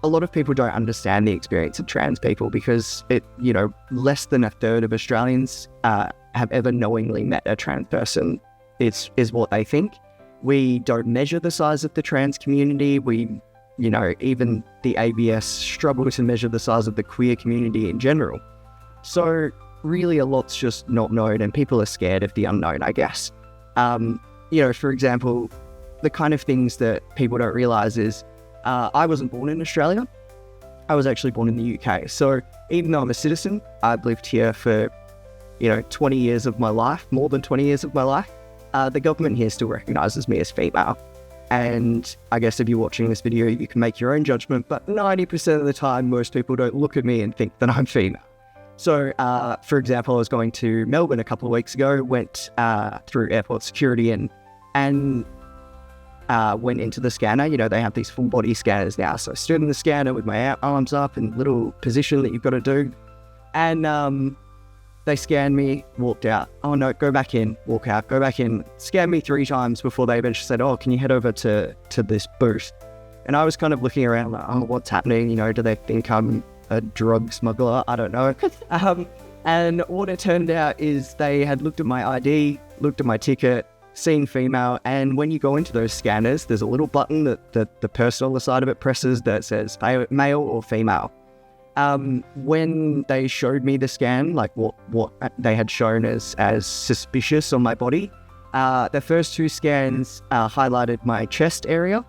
a lot of people don't understand the experience of trans people because less than a third of Australians have ever knowingly met a trans person is what they think. We don't measure the size of the trans community. We, even the ABS struggle to measure the size of the queer community in general. So really a lot's just not known and people are scared of the unknown, I guess. For example, the kind of things that people don't realize is I wasn't born in Australia. I was actually born in the UK. So even though I'm a citizen, I've lived here for, 20 years of my life, more than 20 years of my life. The government here still recognises me as female. And I guess if you're watching this video, you can make your own judgment, but 90% of the time, most people don't look at me and think that I'm female. So, for example, I was going to Melbourne a couple of weeks ago, went through airport security and went into the scanner. They have these full body scanners now. So I stood in the scanner with my arms up in little position that you've got to do. And they scanned me, walked out. Oh no, go back in, walk out, go back in. Scanned me 3 times before they eventually said, oh, can you head over to this booth? And I was kind of looking around like, oh, what's happening? Do they think I'm a drug smuggler? I don't know. And what it turned out is they had looked at my ID, looked at my ticket, seen female, and when you go into those scanners, there's a little button that the person on the side of it presses that says male or female. When they showed me the scan, like what they had shown as suspicious on my body, the first 2 scans highlighted my chest area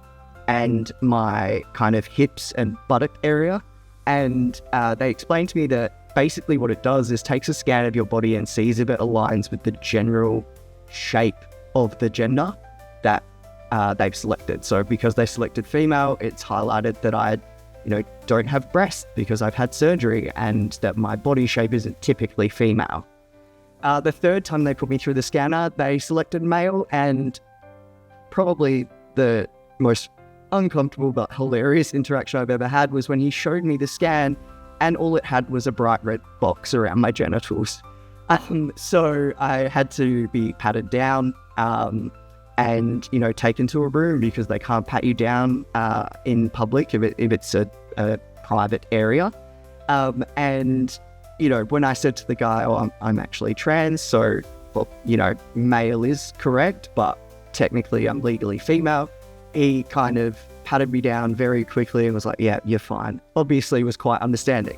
and my kind of hips and buttock area. And they explained to me that basically what it does is takes a scan of your body and sees if it aligns with the general shape of the gender that they've selected. So because they selected female, it's highlighted that I don't have breasts because I've had surgery and that my body shape isn't typically female. The third time they put me through the scanner, they selected male, and probably the most uncomfortable but hilarious interaction I've ever had was when he showed me the scan and all it had was a bright red box around my genitals. So I had to be patted down and taken to a room because they can't pat you down in public if it's a private area. And when I said to the guy, oh, I'm actually trans, so male is correct, but technically I'm legally female, he kind of patted me down very quickly and was like, yeah, you're fine. Obviously was quite understanding.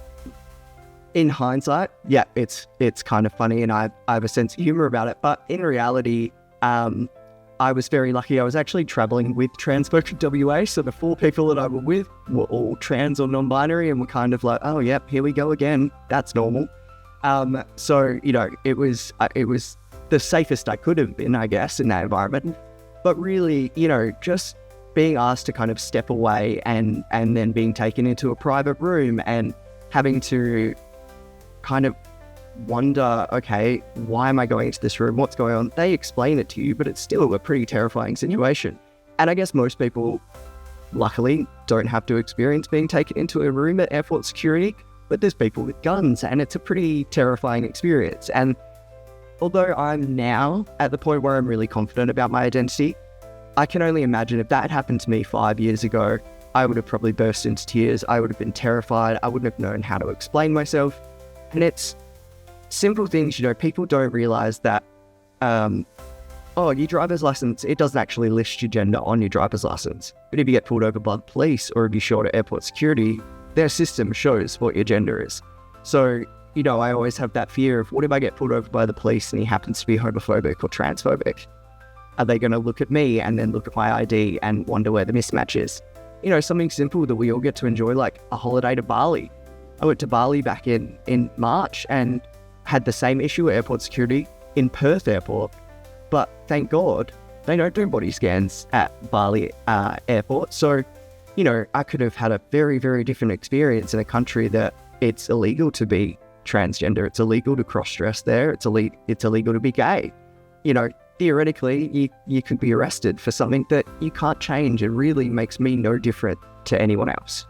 In hindsight, yeah, it's kind of funny and I have a sense of humor about it, but in reality, I was very lucky. I was actually traveling with Transfolk WA, so the 4 people that I was with were all trans or non-binary and were kind of like, oh, yep, here we go again. That's normal. So, it was the safest I could have been, I guess, in that environment. But really, just being asked to kind of step away and then being taken into a private room and having to kind of wonder, okay, why am I going into this room? What's going on? They explain it to you, but it's still a pretty terrifying situation. And I guess most people, luckily, don't have to experience being taken into a room at airport security, but there's people with guns and it's a pretty terrifying experience. And although I'm now at the point where I'm really confident about my identity, I can only imagine if that had happened to me 5 years ago, I would have probably burst into tears. I would have been terrified. I wouldn't have known how to explain myself. And it's simple things, people don't realize that, your driver's license, it doesn't actually list your gender on your driver's license. But if you get pulled over by the police or if you show at airport security, their system shows what your gender is. So, I always have that fear of what if I get pulled over by the police and he happens to be homophobic or transphobic? Are they going to look at me and then look at my ID and wonder where the mismatch is? Something simple that we all get to enjoy, like a holiday to Bali. I went to Bali back in March and had the same issue at airport security in Perth airport. But thank God they don't do body scans at Bali airport. So, I could have had a very, very different experience in a country that it's illegal to be transgender. It's illegal to cross-dress there. It's illegal to be gay. Theoretically, you could be arrested for something that you can't change. It really makes me no different to anyone else.